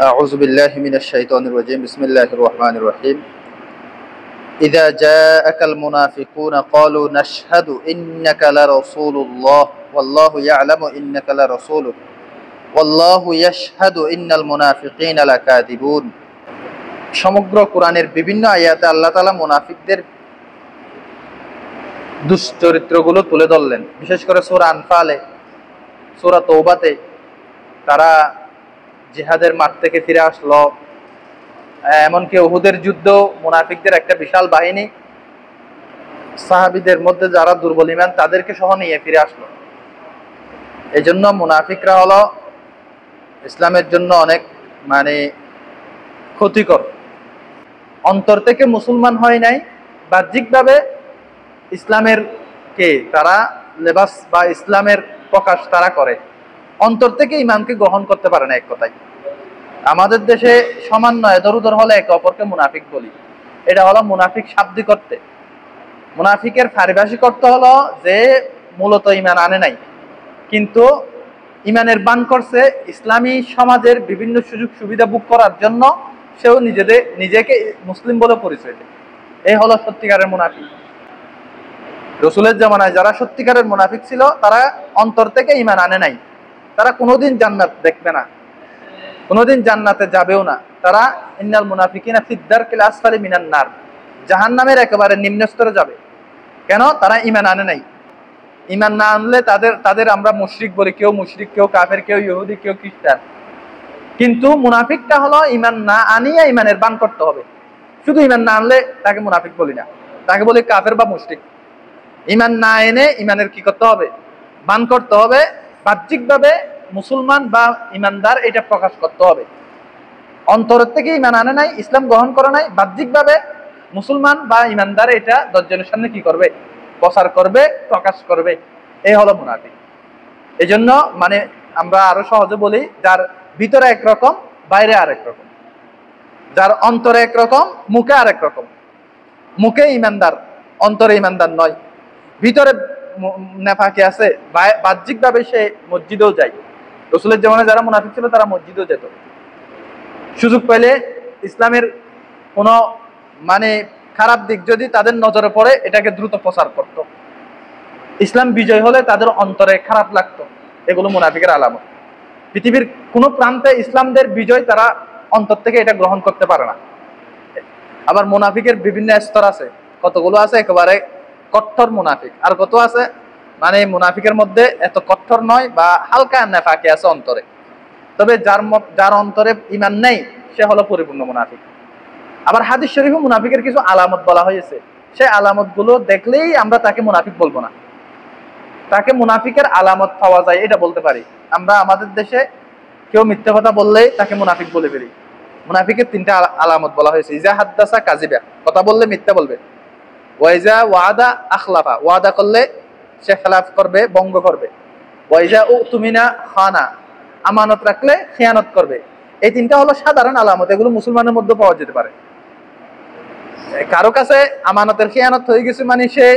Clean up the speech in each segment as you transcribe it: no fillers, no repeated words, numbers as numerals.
أعوذ بالله من الشيطان الرجيم بسم الله الرحمن الرحيم إذا جاءك المنافقون قالوا نشهد إنك لرسول الله والله يعلم إنك لرسوله والله يشهد إن المنافقين لكاذبون সমগ্র কোরআনের বিভিন্ন আয়াতে আল্লাহ তাআলা মুনাফিকদের দুশ্চরিত্রগুলো তুলে ধরলেন। বিশেষ করে সূরা আনফালে, সূরা তওবাতে তারা জিহাদের মাঠ থেকে ফিরে আসলো, এমনকি উহুদের যুদ্ধ মুনাফিকদের একটা বিশাল বাহিনী সাহাবীদের মধ্যে যারা দুর্বল ঈমান তাদেরকে সহ নিয়ে ফিরে আসলো। এই জন্য মুনাফিকরা হলো ইসলামের জন্য অনেক ক্ষতিকর। অন্তর থেকে মুসলমান হয় নাই, বাহ্যিকভাবে ইসলামের তারা লেবাস বা ইসলামের প্রকাশ তারা করে, অন্তর থেকে ইমানকে গ্রহণ করতে পারে না। এক কথায় আমাদের দেশে সামান্য এদর উদর হলে একে অপরকে মুনাফিক বলি। এটা হলো মুনাফিক শাব্দিক অর্থে। মুনাফিকের পারিভাষিক অর্থ হলো যে মূলত ইমান আনে নাই, কিন্তু ইমানের বান করছে, ইসলামী সমাজের বিভিন্ন সুযোগ সুবিধা ভোগ করার জন্য সেও নিজেকে মুসলিম বলে পরিচয় দেয়। এই হলো সত্যিকারের মুনাফিক। রসুলের জামানায় যারা সত্যিকারের মুনাফিক ছিল তারা অন্তর থেকে ইমান আনে নাই, তারা কোনোদিন জান্নাত দেখবে না, কোনোদিন জান্নাতে যাবেও না। তারা ইন্নাল মুনাফিকিনা ফিদ দারকিল আসফালি মিনান নার, জাহান্নামের একেবারে নিম্ন স্তরে যাবে। কেন? তারা ইমান আনে নাই। ইমান না আনলে তাদের আমরা মুশরিক বলি, কেউ মুশরিক, কেউ কাফের, কেউ ইহুদি, কেউ খ্রিস্টান। কিন্তু মুনাফিকটা হলো ইমান না আনিয়ে ইমানের বান করতে হবে। শুধু ইমান না আনলে তাকে মুনাফিক বলি না, তাকে বলি কাফের বা মুশরিক। ইমান না এনে ইমানের কি করতে হবে? বান করতে হবে। বাহ্যিকভাবে মুসলমান বা ইমানদার এটা প্রকাশ করতে হবে। অন্তরের থেকে ইমান আনে নাই, ইসলাম গ্রহণ করে নাই, বাহ্যিকভাবে মুসলমান বা ইমানদার এটা দশজনের সামনে কি করবে? প্রচার করবে, প্রকাশ করবে। এই হলো মুনাফিক। এই জন্য আমরা আরো সহজে বলি, যার ভিতরে একরকম, বাইরে আরেক রকম, যার অন্তরে একরকম, মুখে আরেক রকম। মুখে ইমানদার, অন্তরে ইমানদার নয়, ভিতরে নেফাকি আছে, বাহ্যিকভাবে সে মসজিদেও যায়। রসুলের জীবনে যারা মুনাফিক ছিল তারা মসজিদেও যেত, সুযোগ পেলে ইসলামের কোনো খারাপ দিক যদি তাদের নজরে পড়ে এটাকে দ্রুত প্রচার করত। ইসলাম বিজয় হলে তাদের অন্তরে খারাপ লাগতো। এগুলো মুনাফিকের আলামত। পৃথিবীর কোন প্রান্তে ইসলামদের বিজয় তারা অন্তর থেকে এটা গ্রহণ করতে পারে না। আবার মুনাফিকের বিভিন্ন স্তর আছে, কতগুলো আছে একেবারে কঠোর মুনাফিক, আর কত আছে মুনাফিকের মধ্যে এত কঠোর নয় বা হালকা নেফাকি আছে অন্তরে। তবে যার অন্তরে ইমান নেই সে হলো পরিপূর্ণ মুনাফিক। আবার হাদিস শরীফে মুনাফিকের কিছু আলামত বলা হয়েছে, সেই আলামত গুলো দেখলেই আমরা তাকে মুনাফিক বলবো না। তাকে মুনাফিকের আলামত পাওয়া যায় এটা বলতে পারি। আমরা আমাদের দেশে কেউ মিথ্যা কথা বললেই তাকে মুনাফিক বলে ফেলি। মুনাফিকের তিনটা আলামত বলা হয়েছে। ইজা হাদ্দাসা কাযিবা, কথা বললে মিথ্যা বলবে। ওয়াইজা ওয়াদা আখলাফা, ওয়াদা করলে সে খেলাফ করবে, ভঙ্গ করবে। ওয়াইজা উতুমিনা খানা, আমানত রাখলে খেয়ানত করবে। এই তিনটা হলো সাধারণ আলামত, এগুলো মুসলমানের মধ্যে পাওয়া যেতে পারে। কারো কাছে আমানতের খেয়ানত হয়ে গেছে সে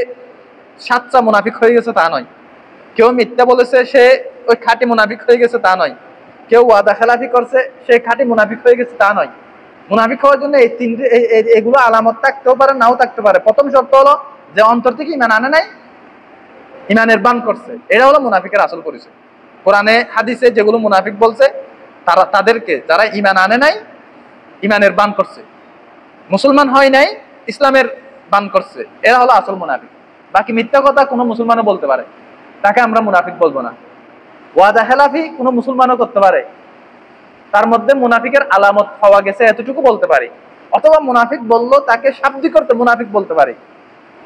সাচ্চা মুনাফিক হয়ে গেছে তা নয়। কেউ মিথ্যা বলেছে সে ওই খাঁটি মুনাফিক হয়ে গেছে তা নয়। কেউ ওয়াদা খেলাফি করছে সে খাঁটি মুনাফিক হয়ে গেছে তা নয়। মুনাফিক হওয়ার জন্য এই তিনটে এগুলো আলামত থাকতেও পারে, নাও থাকতে পারে। প্রথম শর্ত হলো যে অন্তর থেকে ইমান আনে নাই, ইমানের বান করছে। এটা হলো মুনাফিকের আসল পরিচয়। কোরআনে হাদিসে যেগুলো মুনাফিক বলছে তাদেরকে যারা ইমান আনে নাই, ইমানের বান করছে, মুসলমান হয় নাই, ইসলামের বান করছে, এরা হলো আসল মুনাফিক। বাকি মিথ্যা কথা কোনো মুসলমানও বলতে পারে, তাকে আমরা মুনাফিক বলবো না। ওয়াদা খেলাফি কোনো মুসলমানও করতে পারে, তার মধ্যে মুনাফিকের আলামত পাওয়া গেছে এতটুকু বলতে পারি। অথবা মুনাফিক বললো তাকে শাব্দিক করতে মুনাফিক বলতে পারি,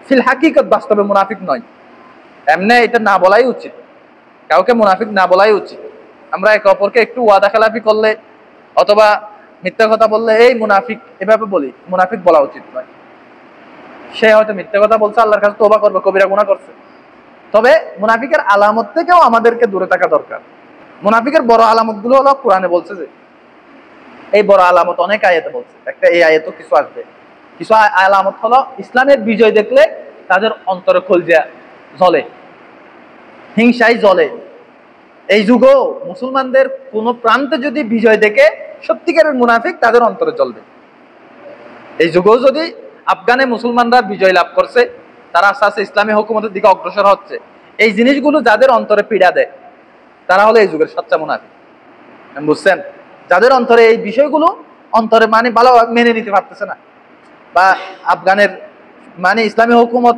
ফিল হাকিকত বাস্তবে মুনাফিক নয়। এমনি এটা না বলাই উচিত, কাউকে মুনাফিক না বলাই উচিত। আমরা একে অপরকে একটু ওয়াদা খেলাফি করলে অথবা মিথ্যা কথা বললে এই মুনাফিক এভাবে বলি, মুনাফিক বলা উচিত নয়। সে হয়তো মিথ্যা কথা বলছে, আল্লাহর কাছে তওবা করবে, কবিরা গুনাহ করছে। তবে মুনাফিকের আলামত থেকেও আমাদেরকে দূরে থাকা দরকার। মুনাফিকের বড় আলামত গুলো হলো কোরআনে বলছে যে এই বড় আলামত অনেক আয়াতে বলছে, একটা এই আয়াতও কিছু আসবে। কিছু আলামত হলো ইসলামের বিজয় দেখলে তাদের অন্তরে কলজা জ্বলে, হিংসায় জ্বলে। এই যুগেও মুসলমানদের কোন প্রান্তে যদি বিজয় দেখে সত্যিকারের মুনাফিক তাদের অন্তরে জ্বলবে। এই যুগেও যদি আফগানে মুসলমানরা বিজয় লাভ করছে, তারা আস্তে আস্তে ইসলামী হুকুমতের দিকে অগ্রসর হচ্ছে, এই জিনিসগুলো যাদের অন্তরে পীড়া দেয় তারা হলো এই যুগের সচ্চা মুনাফিক। বুঝছেন? যাদের অন্তরে এই বিষয়গুলো অন্তরে মানে ভালো মেনে নিতে পারতেছে না, বা আফগানের মানে ইসলামী হুকুমত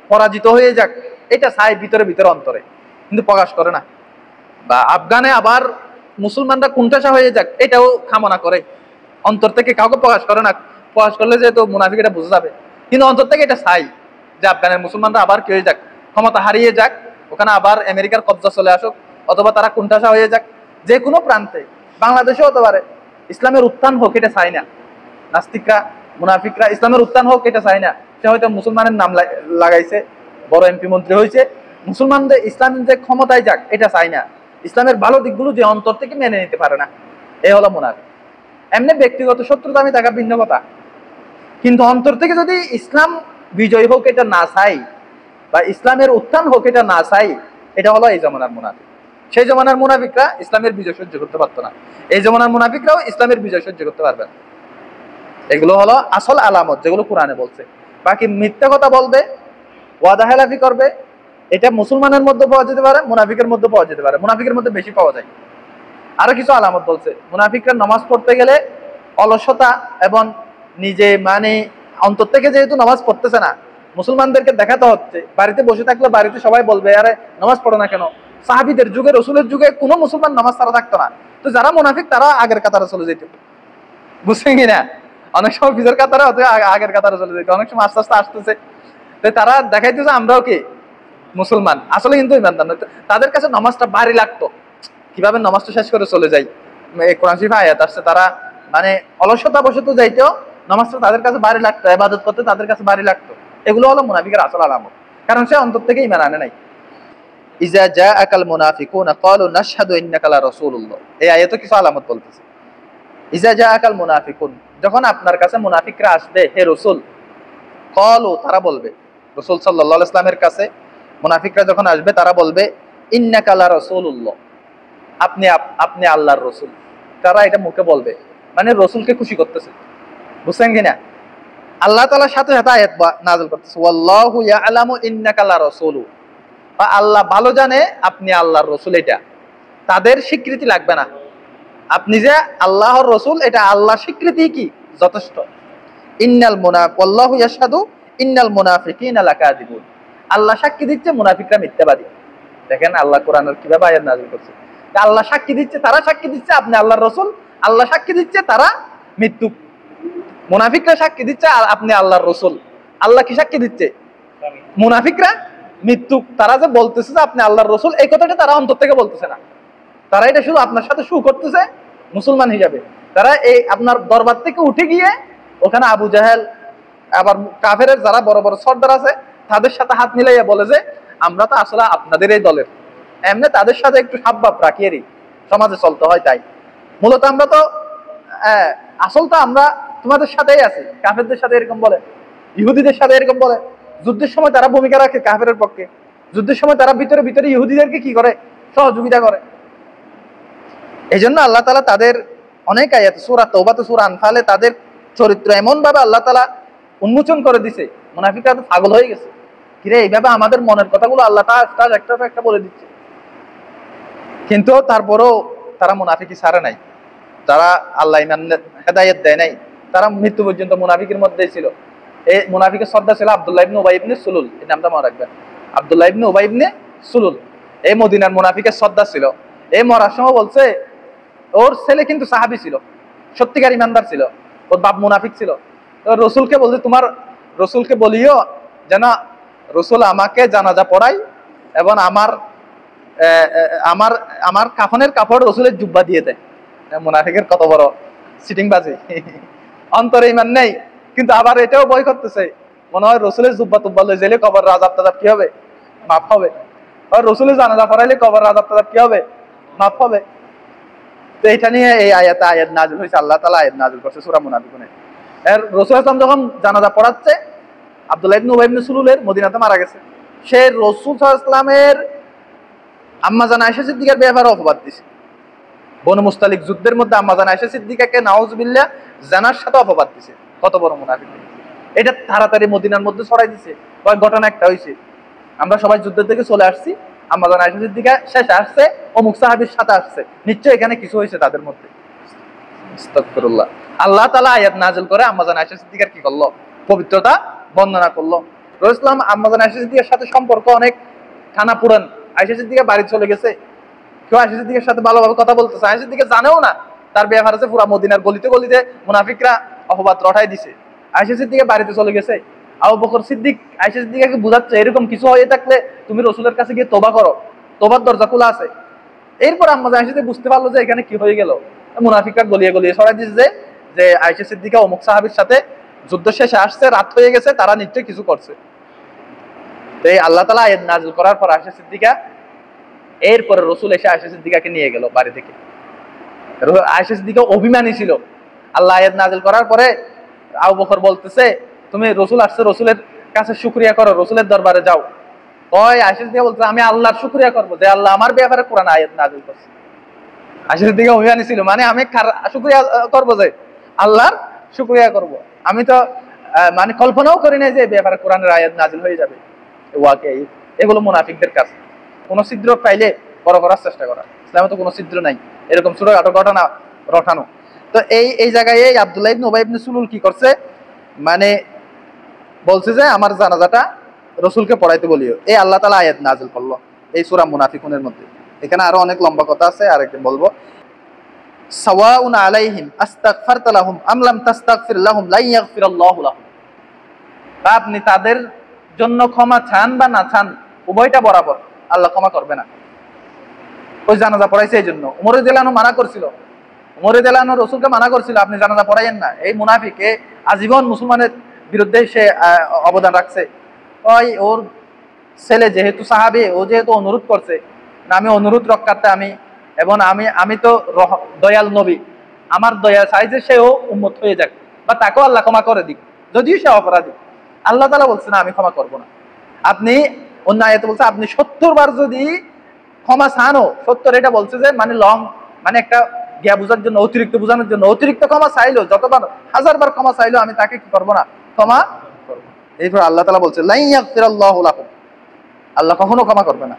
পরাজিত হয়ে যাক এটা চায় ভিতরে ভিতরে অন্তরে, কিন্তু প্রকাশ করে না। বা আফগানে আবার মুসলমানরা কুণ্ঠাসা হয়ে যাক এটাও কামনা করে, অন্তর থেকে কাউকে প্রকাশ করে না। প্রকাশ করলে যেহেতু মুনাফিক এটা বোঝা যাবে, কিন্তু অন্তর থেকে এটা চাই যে আফগানের মুসলমানরা আবার কি হয়ে যাক, ক্ষমতা হারিয়ে যাক, ওখানে আবার আমেরিকার কবজা চলে আসুক, অথবা তারা কুণ্ঠাসা হয়ে যাক। যে কোনো প্রান্তে, বাংলাদেশেও হতে পারে, ইসলামের উত্থান হোক এটা চায় না। নাস্তিকরা, মুনাফিকরা ইসলামের উত্থান হোক এটা চায় না। সে হয়তো মুসলমানের নাম লাগাইছে, বড় এমপি মন্ত্রী হয়েছে, মুসলমানদের ইসলামের যে ক্ষমতায় যাক এটা চায় না। ইসলামের ভালো দিকগুলো যে অন্তর থেকে মেনে নিতে পারে না, এ হলো মুনাফিক। এমনি ব্যক্তিগত শত্রুতা আমি থাকা ভিন্ন কথা, কিন্তু অন্তর থেকে যদি ইসলাম বিজয় হোক এটা না চাই, বা ইসলামের উত্থান হোক এটা না চাই, এটা হলো এই জমানার মুনাফিক। সেই জমানার মুনাফিকরা ইসলামের বিজয় সহ্য করতে পারতো না, এই জমানার মুনাফিকরাও ইসলামের বিজয় সহ্য করতে পারবে না। এগুলো হলো আসল আলামত যেগুলো কোরআনে বলছে। বাকি মিথ্যা কথা বলবে, ওয়াদা হেলাফি করবে, এটা মুসলমানের মধ্যে পাওয়া যেতে পারে, মুনাফিকের মধ্যে পাওয়া যেতে পারে, মুনাফিকের মধ্যে বেশি পাওয়া যায়। আরো কিছু আলামত বলছে, মুনাফিকরা নামাজ পড়তে গেলে অলসতা এবং নিজে মানে অন্তর থেকে যেহেতু নামাজ পড়তেছে না, মুসলমানদেরকে দেখাতে হচ্ছে। বাড়িতে বসে থাকলে বাড়িতে সবাই বলবে আরে নামাজ পড়ো না কেন। সাহাবীদের যুগে, রসুলের যুগে কোনো মুসলমান নামাজ ছাড়া থাকতো না। তো যারা মুনাফিক তারা আগের কাতারে চলে যেত, বুঝছেন কিনা? অনেক সময় পিছের কাতারে হতে আগের কাতারে চলে যেত, অনেক সময় আস্তে আস্তে আসতেছে। তো তারা দেখাইতেছে আমরাও কি মুসলমান, আসলে কিন্তু ইমানদার নয়। তাদের কাছে নামাজটা ভারী লাগতো, কিভাবে নামাজটা শেষ করে চলে যাই। কোরআন শরীফে আয়াত আসছে, তারা মানে অলসতা বসত যাইতেও নামাজটা তাদের কাছে ভারী লাগতো, ইবাদত করতে তাদের কাছে ভারী লাগতো। এগুলো হলো মুনাফিকের আসল আলামত, কারণ সে অন্তর থেকে ঈমান আনে নাই। ইজা জাআকাল মুনাফিকুনা ক্বালু নাশহাদু ইন্নাকা লা রাসূলুল্লাহ, এই আয়াতে কিছু আলামত বলতেছে। ইজা জাআকাল মুনাফিকুন, যখন আপনার কাছে মুনাফিকরা আসবে হে রাসূল, ক্বালু তারা বলবে, রাসূল সাল্লাল্লাহু আলাইহি ওয়াসাল্লামের কাছে মুনাফিকরা যখন আসবে তারা বলবে ইন্নাকা লা রাসূলুল্লাহ, আপনি আপনি আল্লাহর রাসূল। তারা এটা মুখে বলবে, মানে রাসূলকে খুশি করতেছে, বুঝছেন কিনা? আল্লাহ তাআলার সাথে সাথে আয়াত নাযিল করতেছে, ওয়াল্লাহু ইয়ালামু ইন্নাকা লা রাসূলু, আল্লাহ ভালো জানে আপনি আল্লাহর রাসূল। এটা তাদের স্বীকৃতি লাগবে না, আপনি যে আল্লাহর রাসূল এটা আল্লাহর স্বীকৃতি কি যথেষ্ট। ইন্নাল ওয়াল্লাহু ইয়াশহাদু ইন্নাল মুনাফিকিনা লাকাযিবুন, আল্লাহ সাক্ষী দিচ্ছে মুনাফিকরা মিথ্যাবাদী। দেখেন আল্লাহ কোরআনের কিভাবে আয়াত নাযিল করছে, আল্লাহ সাক্ষী দিচ্ছে, তারা সাক্ষী দিচ্ছে আপনি আল্লাহর রাসূল, আল্লাহ সাক্ষী দিচ্ছে তারা মিথ্যুক। মুনাফিকরা সাক্ষী দিচ্ছে আর আপনি আল্লাহর রাসূল, আল্লাহ কি সাক্ষী দিচ্ছে? মুনাফিকরা মিথ্যুক। তারা যে বলতেছে যে আপনি আল্লাহর রাসূল, এই কথাটা তারা অন্তর থেকে বলতেছে না, তারা এটা শুধু আপনার সাথে শু করতেছে মুসলমান হিসাবে। তারা এই আপনার দরবার থেকে উঠে গিয়ে ওখানে আবু জাহেল, আবার কাফেরের যারা বড় বড় সর্দার আছে তাদের সাথে হাত মিলাইয়া বলে যে আমরা তো আসলে আপনাদের এই দলের, এমনি তাদের সাথে একটু সাবভাব রাখিয়েরই সমাজে চলতে হয়। তাই মূলত আমরা তো আসল তো আমরা তোমাদের সাথেই আছি। কাফেরদের সাথে এরকম বলে, ইহুদিদের সাথে এরকম বলে। যুদ্ধের সময় তারা ভূমিকা রাখে কাফেরের পক্ষে, যুদ্ধের সময় তারা ভিতরে ভিতরে ইহুদিদেরকে কি করে, সহযোগিতা করে। এই জন্য আল্লাহ তাআলা তাদের অনেক আয়াত, সূরা তাওবা, সূরা আনফালে তাদের চরিত্র এমন ভাবে আল্লাহ তাআলা উন্মোচন করে দিছে, মুনাফিকরা তো পাগল হয়ে গেছে, কিরে এইভাবে আমাদের মনের কথাগুলো আল্লাহ তাআলা একটা একটা বলে দিচ্ছে। কিন্তু তারপরেও তারা মুনাফিকি ছাড়ে নাই, যারা আল্লাহ ইমান হেদায়েত দেয় নাই তারা মৃত্যু পর্যন্ত মুনাফিকের মধ্যেই ছিল। এই মুনাফিকের সর্দার ছিল আব্দুল্লাহ ইবনে উবাই ইবনে সুলুল, এই নামটা মনে রাখবেন, আব্দুল্লাহ ইবনে উবাই ইবনে সুলুল। এই মদিনার মুনাফিকের সর্দার ছিল। এই মরার সময় বলছে ওর ছেলে কিন্তু সাহাবী ছিল, সত্যিকার ইমানদার ছিল, ওর বাপ মুনাফিক ছিল। তো রসুলকে বলছে তোমার রসুলকে বলিও যেন রসুল আমাকে জানাজা পড়াই এবং আমার আমার আমার কাফনের কাপড় রসুলের জুব্বা দিয়ে দেয়। মুনাফিকের কত বড় সিটিং বাজি, অন্তরে ইমান নেই, কিন্তু আবার এটাও ভয় করতেছে মনে হয় রসুলের জুব্বা টুব্বা লয়ে গেলে কবর রাজাব তাজাব কি হবে, মাফ হবে। আর রসুলের জানাজা পড়াইলে কবর রাজাব তাজাব কি হবে, মাফ হবে। তো এটা নিয়ে এই আয়াত নাযিল হয়েছে, আল্লাহ তাআলা আয়াত নাযিল করছে সূরা মুনাফিকুনে। এর রাসূল সাল্লাল্লাহু আলাইহি ওয়াসাল্লাম যখন জানাজা পড়াচ্ছে, আব্দুল্লাহ ইবনে উবাই ইবনে সুলুলের মদিনাতে মারা গেছে, সে রাসূল সাল্লাল্লাহু আলাইহি ওয়াসাল্লামের আম্মা জান আয়েশা সিদ্দিকার ব্যাপারে অপবাদ দিছে। বনু মুস্তালিক যুদ্ধের মধ্যে আম্মা জান আয়েশা সিদ্দিকাকে নাউজুবিল্লাহ জানার সাথে অপবাদ দিছে। কত বড় মুনাফিক! এটা তাড়াতাড়ি মদিনার মধ্যে ছড়াই দিছে। ঘটনা একটা হয়েছে, আমরা সবাই যুদ্ধ থেকে চলে আসছি, আম্মা জান আয়েশা সিদ্দিকা শেষে আসছে, অমুক সাহাবীর সাথে আসছে, নিশ্চয় এখানে কিছু হয়েছে তাদের মধ্যে। আস্তাগফিরুল্লাহ। আল্লাহ তাআলা আয়াত নাযিল করে আম্মা জান আয়েশা সিদ্দিকার কি করলো? পবিত্রতা বর্ণনা করলো। রাসূলুল্লাহ আম্মা জান আয়েশা সিদ্দিকার সাথে সম্পর্ক অনেক টানাপোড়েন। আয়েশা সিদ্দিকা বাড়ি চলে গেছে, কেউ আয়েশা সিদ্দিকার সাথে ভালোভাবে কথা বলতেছে, আয়েশা সিদ্দিকা জানেও না তার ব্যাপার আছে। পুরা মদিনার গলিতে গলিতে মুনাফিকরা অপবাদ রটাই দিছে। আয়েশা সিদ্দিকা বাড়িতে চলে গেছে। আবু বকর সিদ্দিক আয়েশা সিদ্দিকাকে বুঝাচ্ছে, এরকম কিছু হয়ে থাকলে তুমি রাসূলের কাছে গিয়ে তওবা করো, তওবার দরজা খোলা আছে। এরপর আম্মা জান আয়েশা বুঝতে পারলো যে এখানে কি হয়ে গেল। মুনাফিকরা গলিয়ে গলিয়ে ছড়াই দিচ্ছে যে আয়েশা সিদ্দিকা অমুক সাহাবীর সাথে যুদ্ধ শেষে আসছে, রাত হয়ে গেছে, তারা নিশ্চয় কিছু করছে। তো এই আল্লাহ তাআলা আয়াত নাযিল করার পর আয়েশা সিদ্দিকা, এরপরে রাসূল এসে আয়েশা সিদ্দিকাকে নিয়ে গেল বাড়ি থেকে। আয়েশা সিদ্দিকা অভিমানী ছিল। আল্লাহ আয়াত নাযিল করার পরে আবু বকর বলতেছে, তুমি রাসূল আসছে, রাসূলের কাছে শুকরিয়া করো, রাসূলের দরবারে যাও। ওই আয়েশা সিদ্দিকা বলতে, আমি আল্লাহর শুকরিয়া করব যে আল্লাহ আমার ব্যাপারে কোরআন আয়াত নাযিল করছে। আয়েশা সিদ্দিকা অভিমানী ছিল, মানে আমি শুকরিয়া করব যে আল্লাহর শুকরিয়া করব। আমি তো মানে কল্পনাও করি না যে ব্যাপারে কোরআনের আয়াত নাযিল হয়ে যাবে। ওয়াকে এগুলো মুনাফিকদের কাজ। কোন ছিদ্র পাইলে বড় করার চেষ্টা করা। ইসলামে তো কোনো ছিদ্র নাই, এরকম ছোটখাটো ঘটনা রটানো। তো এই জায়গায় এই আব্দুল্লাহ ইবনে উবাই ইবনে সুলুল কি করছে, মানে বলছে যে আমার জানাজাটা রাসূলকে পড়াইতে বলিও। এই আল্লাহ তাআলা আয়াত নাযিল করলো এই সূরা মুনাফিকুনের মধ্যে। এখানে আরো অনেক লম্বা কথা আছে, আরেকদিন বলবো। সাওয়াউন আলাইহিম আস্তাগফারতা লাহুম আম লাম তাস্তাগফির লাহুম লা ইয়াগফিরাল্লাহু লাহুম। আপনি তাদের জন্য ক্ষমা চান বা না চান, উভয়টা বরাবর, আল্লাহ ক্ষমা করবে না। ওই জানাজা পড়াইছে এই জন্য। উমর রাদিয়াল্লাহু আনহু মানা করছিল, উমর রাদিয়াল্লাহু আনহু রাসূলকে মানা করছিল, আপনি জানাজা পড়াইয়েন না। এই মুনাফিক আজীবন মুসলমানের বিরুদ্ধে সে অবদান রাখছে। ওই ওর ছেলে যেহেতু সাহাবী, ও যেহেতু অনুরোধ করছে, না আমি অনুরোধ রক্ষার্থে এবং আমি তো দয়াল নবী, আমার দয়া চাই যে সেও উম্মত হয়ে যাক বা তাকেও আল্লাহ ক্ষমা করে দিক, যদিও সে অপরাধী। আল্লাহ তাআলা বলছে না, আমি ক্ষমা করব না। আপনি অন্য আয়াতে বলছে, আপনি 70 বার যদি ক্ষমা চানও, 70 এটা বলছে যে মানে মানে একটা জ্ঞা বোঝার জন্য, অতিরিক্ত বোঝানোর জন্য, অতিরিক্ত ক্ষমা চাইলো, যতবার 1000 বার ক্ষমা চাইলো আমি তাকে কি করবো না, ক্ষমা করবো। এরপর আল্লাহ তাআলা বলছে লা ইয়াগফিরাল্লাহু লাকুম, আল্লাহ কখনো ক্ষমা করবে না।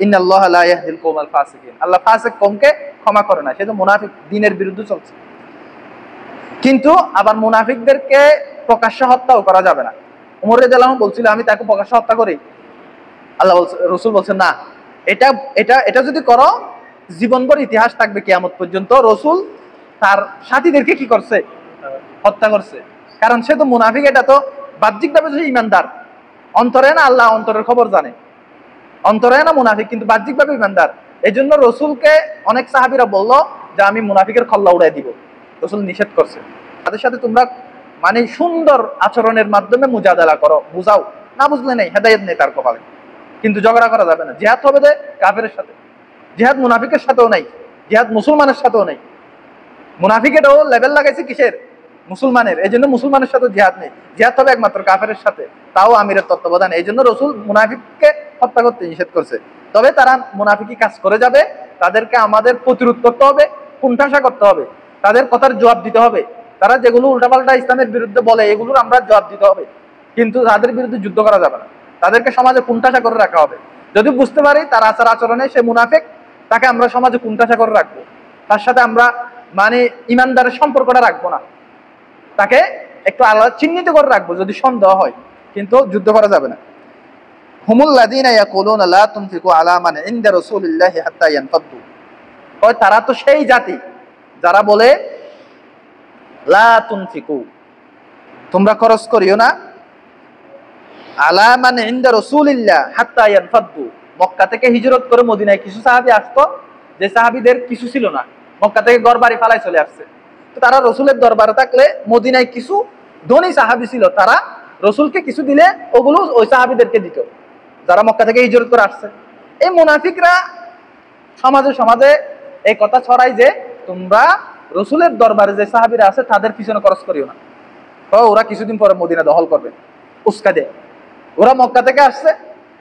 ইন্নাল্লাহা লা ইয়াহদিল কওমাল ফাসিকিন, আল্লাহ ফাসিক কওমকে ক্ষমা করে না। সে তো মুনাফিক, দ্বীনের বিরুদ্ধে চলছে। কিন্তু আবার মুনাফিকদেরকে প্রকাশ্যে হত্যাও করা যাবে না। ওমর রাদিয়াল্লাহু আনহু বলছিল, আমি তাকে প্রকাশ্যে হত্যা করি। আল্লাহ বলছে, রাসূল বলছেন না, এটা এটা এটা যদি করো জীবনভর ইতিহাস থাকবে কিয়ামত পর্যন্ত রাসূল তার সাথীদেরকে কি করছে, হত্যা করছে। কারণ সে তো মুনাফিক। এটা তো বাহ্যিকভাবে সে ঈমানদার, অন্তরে না, আল্লাহ অন্তরের খবর জানে, অন্তরে না মুনাফিক, কিন্তু বাহ্যিকভাবে ঈমানদার। এই জন্য রাসূলকে অনেক সাহাবীরা বলল যে আমি মুনাফিকের খল্লা উড়াই দিব। রাসূল নিষেধ করছে, তাদের সাথে তোমরা মানে সুন্দর আচরণের মাধ্যমে মুজাদালা করো, বুঝাও, না বুঝলে নেই, হেদায়েত নেই তার কপালে। কিন্তু ঝগড়া করা যাবে না। জিহাদ হবে যে কাফেরের সাথে, জিহাদ মুনাফিকের সাথেও নাই, জিহাদ মুসলমানের সাথেও নেই। মুনাফিকেরও লেভেল লাগাইছে কিসের, মুসলমানের। এই জন্য মুসলমানের সাথে জিহাদ নেই, জিহাদ হবে একমাত্র কাফেরের সাথে, তাও আমিরের তত্ত্বাবধানে। এই জন্য রাসূল মুনাফিককে হত্যা করতে নিষেধ করছে। তবে তারা মুনাফিকি কাজ করে যাবে, তাদেরকে আমাদের প্রতিরোধ করতে হবে, কুণ্ঠাসা করতে হবে, তাদের কথার জবাব দিতে হবে। তারা যেগুলো উল্টাপাল্টা ইসলামের বিরুদ্ধে বলে, এগুলোর আমরা জবাব দিতে হবে। কিন্তু তাদের বিরুদ্ধে যুদ্ধ করা যাবে না, তাদেরকে সমাজে কুণ্ঠাসা করে রাখা হবে। যদি বুঝতে পারি তার আচার আচরণে সে মুনাফিক, তাকে আমরা সমাজে কুণ্ঠাসা করে রাখবো, তার সাথে আমরা মানে ইমানদারের সম্পর্কটা রাখবো না, তাকে একটু আলাদা চিহ্নিত করে রাখবো যদি সন্দেহ হয়, কিন্তু যুদ্ধ করা যাবে না। হুমুল্লাযীনা ইয়াকুলুনা লা তুনফিকু আলা মান ইনদা রাসূলিল্লাহি হাত্তা ইয়ানফাদ্দু। ওই তারা তো সেই জাতি যারা বলে লা তুনফিকু, তোমরা খরচ করিও না, আলা মান ইনদা রাসূলিল্লাহ হাত্তা ইয়ানফাদ্দু। মক্কা থেকে হিজরত করে মদিনায় কিছু সাহাবী আসতো, যে সাহাবীদের কিছু ছিল না, মক্কা থেকে ঘর বাড়ি ফালাই চলে আসছে। তো তারা রাসূলের দরবারে থাকলে মদিনায় কিছু ধনী সাহাবী ছিল, তারা রাসূলকে কিছু দিলে ওগুলো ওই সাহাবীদেরকে দিত যারা মক্কা থেকে হিজরত করে আসছে। এই মুনাফিকরা সমাজে সমাজে এই কথা ছড়ায় যে তোমরা রাসূলের দরবারে যে সাহাবীরা আছে তাদের পিছনে খরচ করিও না, ওরা কিছুদিন পরে মদিনা দখল করবে, উস্কা দেয়। ওরা মক্কা থেকে আসছে,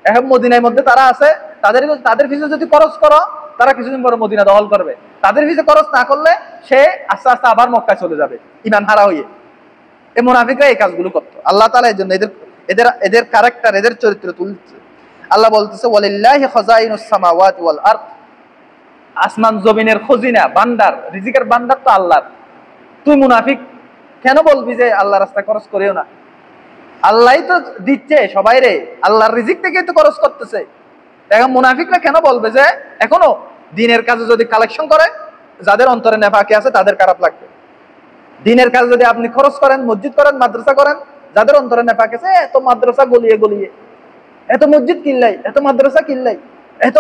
এখন মদিনার মধ্যে তারা আছে, তাদের পিছনে যদি খরচ করো তারা কিছুদিন পরে মদিনা দখল করবে। তাদের পিছে খরচ না করলে সে আস্তে আস্তে আবার মক্কায় চলে যাবে ঈমান হারা হয়ে। এই মুনাফিকরা এই কাজগুলো করতো। আল্লাহ তাআলা এর জন্য এদের এদের এদের ক্যারেক্টার, এদের চরিত্র তুলছে। আল্লাহ বলতেছে ওয়ালিল্লাহি খাযাইনুস সামাওয়াতি ওয়াল আরদ, আসমান জমিনের খজিনা ভান্ডার, রিজিকের ভান্ডার তো আল্লাহর। তুই মুনাফিক কেন বলবি যে আল্লাহ রাস্তায় খরচ করিও না? আল্লাহই তো দিচ্ছে সবাই রে, আল্লাহর রিজিক থেকেই তো খরচ করতেছে। এখন মুনাফিকরা কেন বলবে যে এখনো দিনের কাজে যদি কালেকশন করে, যাদের অন্তরে নেফাকি আছে তাদের খারাপ লাগবে। দিনের কাজে যদি আপনি খরচ করেন, মসজিদ করেন, মাদ্রাসা করেন, যাদের অন্তরে নেফাকি আছে, এত মাদ্রাসা গলিয়ে গলিয়ে, এত মসজিদ কিনলাই, এত মাদ্রাসা কিনলাই, এত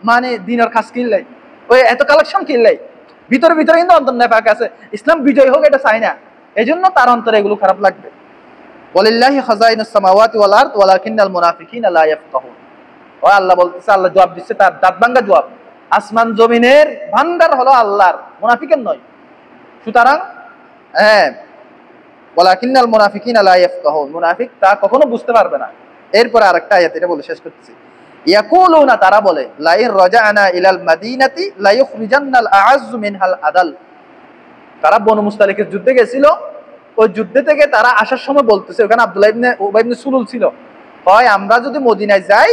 মানে দিনের কাজ কিনলাই, ওই এত কালেকশন কিনলাই, ভিতরে ভিতরে কিন্তু অন্তর নেফাকি আছে। ইসলাম বিজয় হোক এটা চাই না, এই জন্য তার অন্তরে এগুলো খারাপ লাগবে। ওয়ালিল্লাহি খাযাইনুস সামাওয়াতি ওয়াল আরদ ওয়ালাকিন্নাল মুনাফিকিনা লা ইয়াফকাহুন। ও আল্লাহ বলতেছে, আল্লাহ জবাব দিচ্ছে, তার দাঁত ভাঙ্গা জবাব। আসমান জমিনের ভান্ডার হলো আল্লাহর, মুনাফিকের নয়। সুতরাং ওয়ালাকিন্নাল মুনাফিকিনা লা ইয়াফকাহুন, মুনাফিক তা কখনো বুঝতে পারবে না। এরপরে আরেকটা আয়াত, এটা বলে শেষ করতেছি। ইয়াকুলুনা, তারা বলে, লা ইন রাজা'না ইলাল মাদিনাতি লা ইখরিজান্নাল আ'আজ্জু মিনহাল আদাল। তারা বনু মুস্তালিকের যুদ্ধে গেছিল, ওই যুদ্ধে থেকে তারা আসার সময় বলতেছে, ওখানে আব্দুল্লাহ ইবনে উবাই ইবনে সুলুল ছিল, হয় আমরা যদি মদিনায় যাই,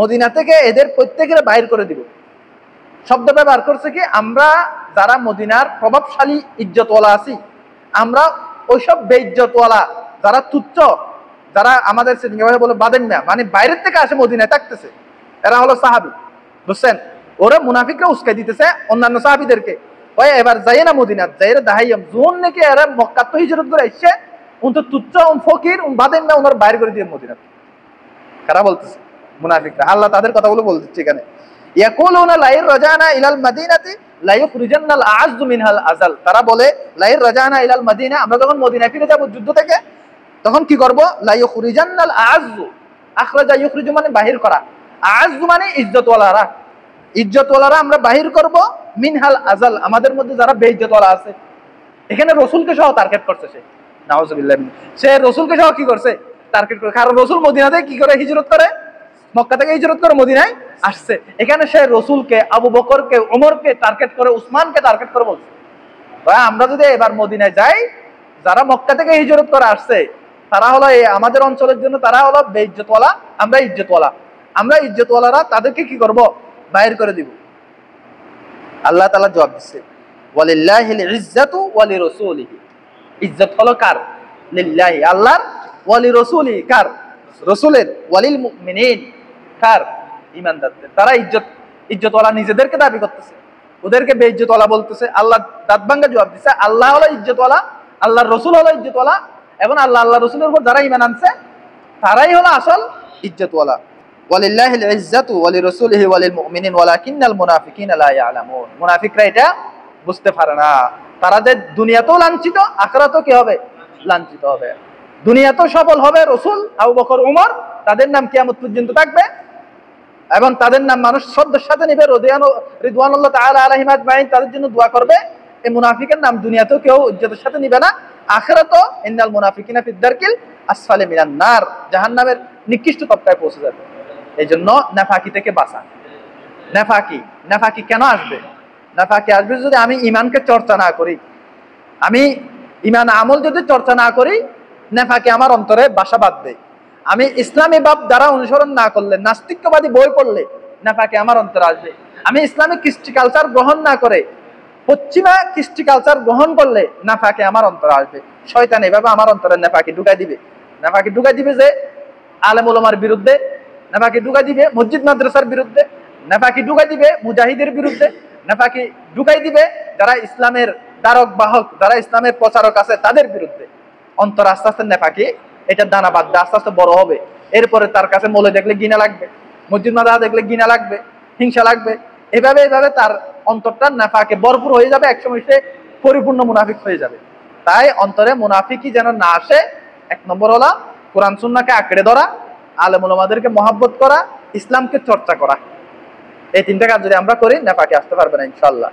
মদিনা থেকে এদের প্রত্যেকের বাইর করে দিব। শব্দ ব্যবহার করছে কি, আমরা যারা মদিনার প্রভাবশালী ইজ্জতওয়ালা আছি, আমরা ওইসব বেইজ্জতওয়ালা, যারা তুচ্ছ, যারা আমাদের বলে বাদেন না, মানে বাইরের থেকে আসে মদিনায় থাকতেছে, এরা হলো সাহাবী, বুঝছেন? ওরা মুনাফিকরা উস্কাই দিতেছে অন্যান্য সাহাবীদেরকে, ওই এবার যাই না মদিনা, যাই দাহাইয়াম জোন নাকি এরা মক্কা তো হিজরত করে আসছে, উন তো তুচ্ছ, উন ফকির, উন বাদেন না, ওনার বাইর করে দিয়ে মদিনা। কারা বলতেছে? মুনাফিকরা। আল্লাহ তাদের কথাগুলো বলতেছে এখানে। ইয়াকুলুনা লা ইন রাজা'না ইলাল মাদিনাতি লা ইখরিজান্নাল আ'আজ্জু মিনহাল আযাল। তারা বলে, লা ইন রাজা'না ইলাল মাদিনা, আমরা যখন মদিনায় ফিরে যাব যুদ্ধ থেকে, তখন কি করব? লা ইখরিজান্নাল আ'আজ্জু, আখরাজা ইখরিজু মানে বাহির করা, আ'আজ্জু মানে ইজ্জতওয়ালারা, ইজ্জতওয়ালারা আমরা বাহির করব, মিনহাল আযাল, আমাদের মধ্যে যারা বেইজ্জতওয়ালা আছে। এখানে রাসূলকে সহ টার্গেট করছে সে, নাউযুবিল্লাহ। সে রাসূলকে সহ কি করছে? টার্গেট করে। কারণ রাসূল মদিনাতে কি করে হিজরত করে? মক্কা থেকে হিজরত করে মদিনায় আসছে। এখানে সে রাসূলকে, আবু বকরকে, ওমরকে টার্গেট করে, উসমানকে টার্গেট করে বলছে, ভাই আমরা যদি এবার মদিনায় যাই, যারা মক্কা থেকে হিজরত করে আসছে, তারা হলো আমাদের অঞ্চলের জন্য তারা হলো বেইজ্জতওয়ালা, আমরা ইজ্জতওয়ালা, আমরা ইজ্জতওয়ালারা তাদেরকে কি করব? বাইর করে দিব। আল্লাহ তাআলা জবাব দিচ্ছে, ওয়ালিল্লাহিল ইজ্জাতু ওয়ালি রাসূলিহি। ইজ্জত হলো কার? লিল্লাহি, আল্লাহর, ওয়ালি রাসূলি কার? রাসূলের, ওয়ালিল মুমিনিন কার? ঈমানদারদের। তারা ইজ্জতওয়ালা নিজেদেরকে দাবি করতেছে, ওদেরকে বেইজ্জতওয়ালা বলতেছে। আল্লাহ দাঁত ভাঙ্গা জবাব দিচ্ছে, আল্লাহ হলো ইজ্জতওয়ালা, আল্লাহর রাসূল হলো ইজ্জতওয়ালা, এবং আল্লাহ রাসূলের উপর যারা ঈমান আনছে তারাই হলো আসল ইজ্জতওয়ালা। ওয়ালিল্লাহিল ইজ্জাতু ওয়ালি রাসূলিহি ওয়ালিল মুমিনিন ওয়ালাকিন্নাল মুনাফিকিনা লা ইয়ালামুন। মুনাফিকরা এটা বুঝতে পারে না। তারা যে দুনিয়াতেও লাঞ্ছিত, আখিরাতেও কি হবে? লাঞ্ছিত হবে। দুনিয়াতেও সফল হবে রাসূল, আবু বকর, ওমর, তাদের নাম কিয়ামত পর্যন্ত থাকবে, এবং তাদের নাম মানুষ শ্রদ্ধার সাথে নেবে, রিদওয়ানুল্লাহ তাআলা আলাইহিম আজমাইন, তাদের জন্য দোয়া করবে। এই মুনাফিকের নাম দুনিয়াতেও কেউ ইজ্জতের সাথে নিবে না, আখিরাতেও ইন্নাল মুনাফিকিনা ফিদ দারকিল আসফালি মিনান নার, জাহান্নামের নিকৃষ্ট তবকায় পৌঁছে যাবে। এই জন্য নাফাকি থেকে বাঁচা। নাফাকি কেন আসবে? নাফাকি আসবে যদি আমি ঈমানকে চর্চা না করি, আমি ঈমান আমল যদি চর্চা না করি, নাফাকি আমার অন্তরে বাসা বাঁধবে। আমি ইসলামী ভাব দ্বারা অনুসরণ না করলে, নাস্তিক্যবাদী বই পড়লে নাফাকি আমার অন্তরে আসবে। আমি ইসলামিক কৃষ্টি কালচার গ্রহণ না করে পশ্চিমা কৃষ্টি কালচার গ্রহণ করলে নাফাকি আমার অন্তরে আসবে। শয়তান এভাবে আমার অন্তরে নাফাকি ঢুকাই দিবে। নাফাকি ঢুকাই দিবে যে আলেম ওলামার বিরুদ্ধে, নাফাকি ঢুকাই দিবে মসজিদ মাদ্রাসার বিরুদ্ধে, নাফাকি ঢুকাই দিবে মুজাহিদের বিরুদ্ধে, নাফাকি ঢুকাই দিবে যারা ইসলামের ধারক বাহক, যারা ইসলামের প্রচারক আছে তাদের বিরুদ্ধে। অন্তর আস্তে আস্তে নাফাকি এটা দানা বাঁধবে, আস্তে আস্তে বড় হবে। এরপরে তার কাছে মলে দেখলে ঘৃণা লাগবে, মসজিদ মাদ্রাসা দেখলে ঘৃণা লাগবে, হিংসা লাগবে। এভাবে তার অন্তরটা নাফাকে ভরপুর হয়ে যাবে, একসময় সে পরিপূর্ণ মুনাফিক হয়ে যাবে। তাই অন্তরে মুনাফিকি যেন না আসে, এক নম্বর হলো কোরআন সুন্নাহকে আঁকড়ে ধরা, আলেম ওলামাদেরকে মহব্বত করা, ইসলামকে চর্চা করা। এই তিনটা কাজ যদি আমরা করি, নাফাকি আসতে পারবে না ইনশাআল্লাহ।